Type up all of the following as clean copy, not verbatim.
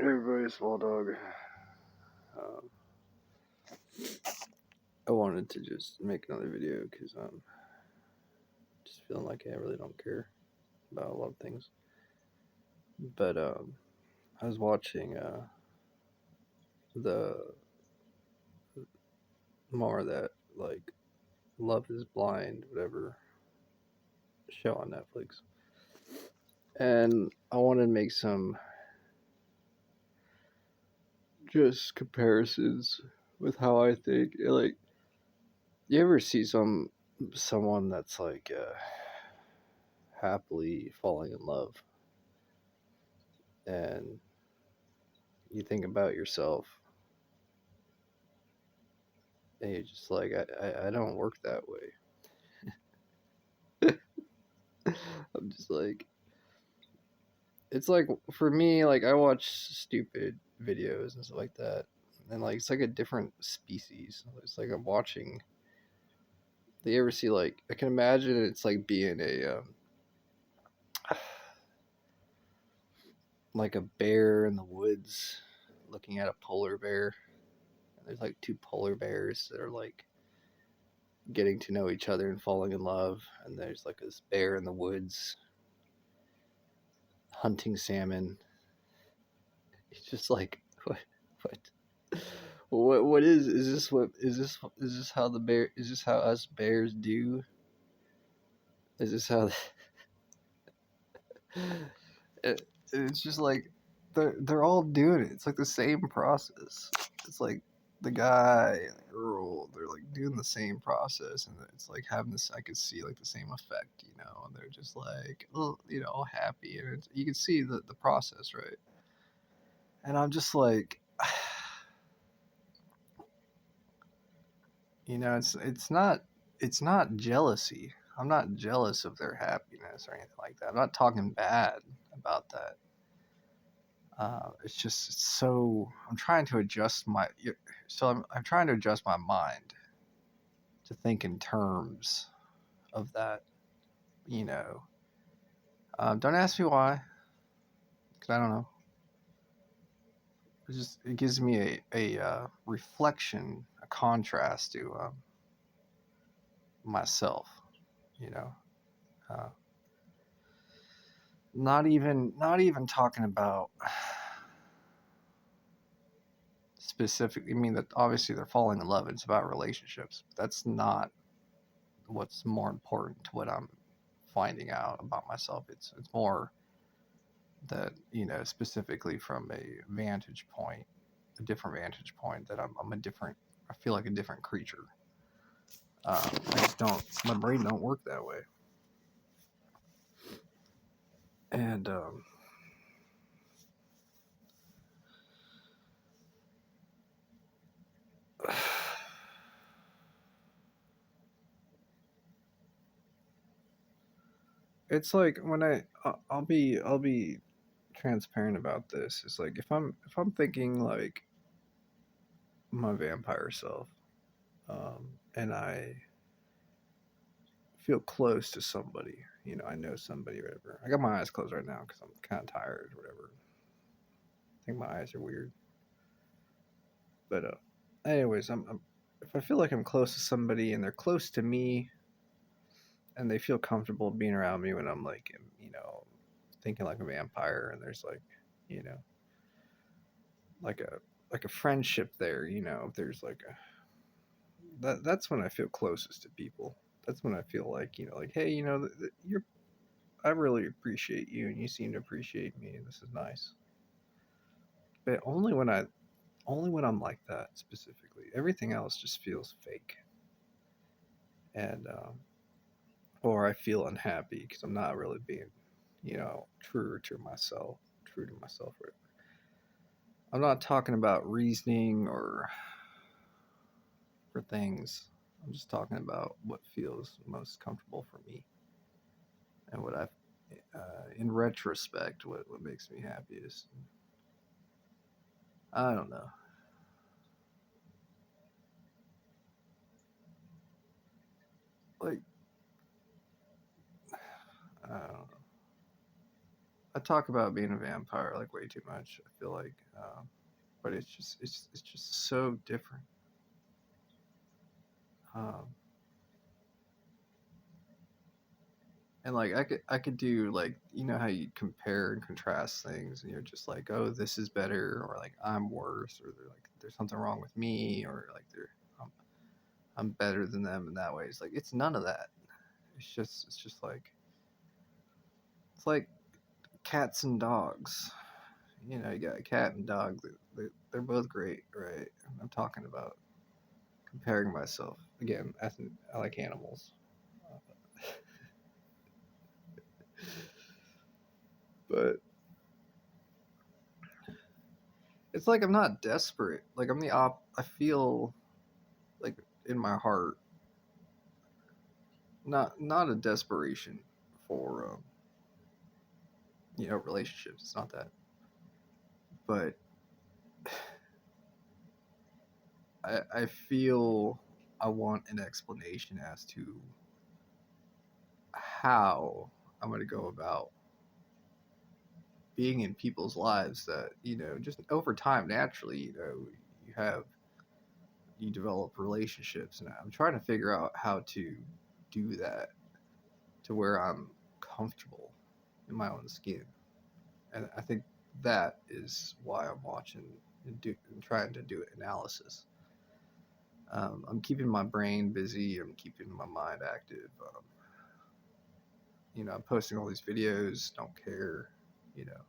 Everybody, small dog. Um, I wanted to just make another video because just feeling like I really don't care about a lot of things. But I was watching the more that like Love Is Blind, whatever show on Netflix, and I wanted to make some just comparisons with how I think. Like, you ever see someone that's like happily falling in love, and you think about yourself, and you're just like, I don't work that way. I'm just like, it's like for me, like I watch stupid videos and stuff like that, and like it's like a different species. It's like I'm watching. Do you ever see like I can imagine it's like being a like a bear in the woods, looking at a polar bear. And there's like two polar bears that are like getting to know each other and falling in love, and there's like this bear in the woods hunting salmon. It's just like what is this how the bear is this how us bears do? Is this how it's just like they're all doing it. It's like the same process. It's like the guy and the girl, they're like doing the same process, and it's like having this. I could see like the same effect, and they're just like, oh, all happy, and you can see the process, right? And I'm just like, it's not jealousy. I'm not jealous of their happiness or anything like that. I'm not talking bad about that. It's so I'm trying to adjust I'm trying to adjust my mind to think in terms of that. You know, don't ask me why, because I don't know. It gives me a reflection, a contrast to myself. You know, uh, not even talking about specifically. I mean that obviously they're falling in love. It's about relationships. That's not what's more important to what I'm finding out about myself. It's more that specifically from a different vantage point, that I'm a different. I feel like a different creature. I just don't. My brain don't work that way, and it's like when I'll be transparent about this. It's like if I'm thinking like my vampire self, and I feel close to somebody. I know somebody, or whatever. I got my eyes closed right now because I'm kind of tired, or whatever. I think my eyes are weird. But anyways, if I feel like I'm close to somebody and they're close to me, and they feel comfortable being around me when I'm like, thinking like a vampire, and there's like, you know, like a friendship there. If there's like that's when I feel closest to people. That's when I feel like like, hey, you're I really appreciate you, and you seem to appreciate me, and this is nice. But only when I'm like that specifically. Everything else just feels fake, and or I feel unhappy because I'm not really being, true to myself. I'm not talking about reasoning or for things. I'm just talking about what feels most comfortable for me, and in retrospect, what makes me happiest. I don't know. Like, I don't know. I talk about being a vampire like way too much. I feel like, but it's just so different. Um, and like I could do like how you compare and contrast things, and you're just like, oh, this is better, or like I'm worse, or they're like there's something wrong with me, or like I'm, I'm better than them in that way. It's like it's none of that. It's just like it's like cats and dogs. You got a cat and dog. They're both great, right? I'm talking about comparing myself again. I like animals, but it's like I'm not desperate. Like I'm the op. I feel like in my heart, not a desperation for relationships. It's not that, but I feel I want an explanation as to how I'm going to go about being in people's lives that just over time naturally you have you develop relationships, and I'm trying to figure out how to do that to where I'm comfortable in my own skin. And I think that is why I'm watching and trying to do analysis. I'm keeping my brain busy. I'm keeping my mind active. I'm posting all these videos. Don't care. You know,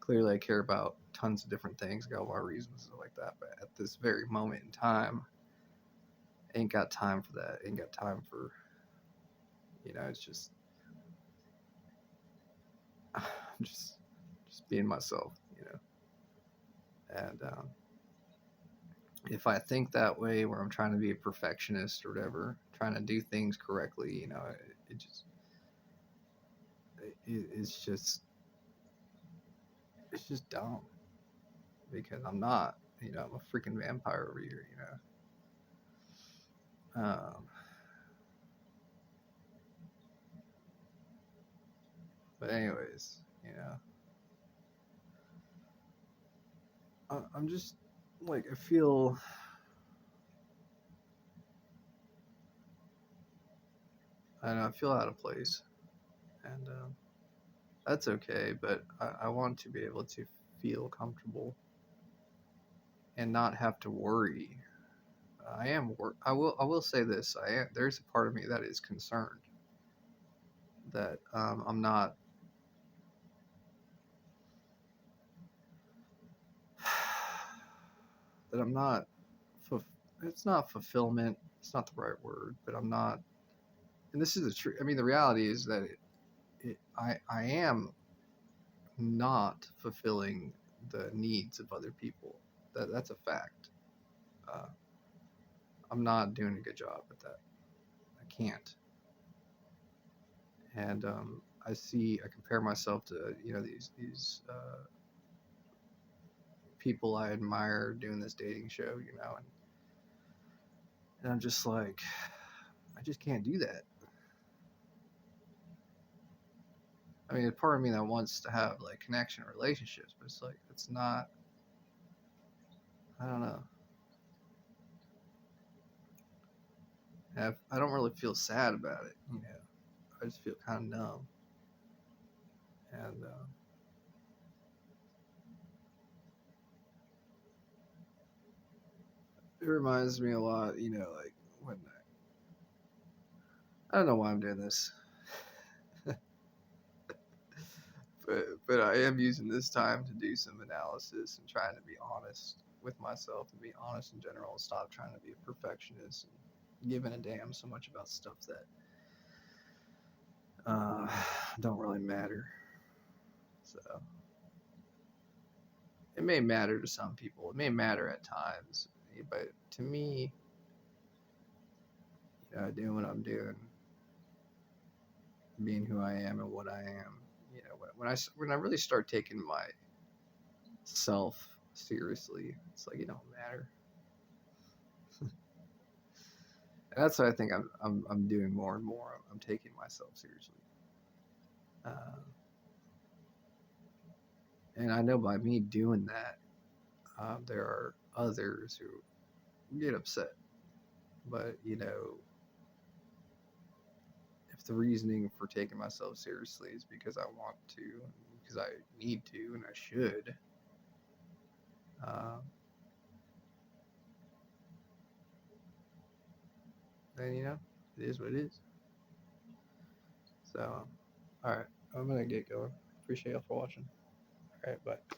Clearly I care about tons of different things. Got a lot of reasons like that. But at this very moment in time, ain't got time for that. Ain't got time for. It's just I'm just being myself. And if I think that way, where I'm trying to be a perfectionist or whatever, trying to do things correctly, it just it's just dumb because I'm not. I'm a freaking vampire over here. Um, but anyways, I'm just like I don't know, I feel out of place, and that's okay. But I want to be able to feel comfortable and not have to worry. I will say this. There's a part of me that is concerned that I'm not that I'm not. It's not fulfillment. It's not the right word, but I'm not. And this is the truth. I mean, the reality is that I am not fulfilling the needs of other people. That's a fact. Uh, I'm not doing a good job at that. I can't. And I compare myself to people I admire doing this dating show, and I'm just like, I just can't do that. I mean, a part of me that wants to have like connection relationships, but it's like it's not. I don't know. I don't really feel sad about it. I just feel kind of numb, and it reminds me a lot. Like when I don't know why I'm doing this, but I am using this time to do some analysis and trying to be honest with myself and be honest in general and stop trying to be a perfectionist and giving a damn so much about stuff that uh, don't really matter. So it may matter to some people. It may matter at times, but to me, doing what I'm doing, being who I am and what I am, when I really start taking myself seriously, it's like it don't matter. And that's what I think I'm doing more and more. I'm taking myself seriously. Uh, And I know by me doing that, there are others who get upset. But, you know, if the reasoning for taking myself seriously is because I want to, because I need to, and I should, uh, then, you know, it is what it is. So, all right, I'm going to get going. Appreciate y'all for watching. All right, bye.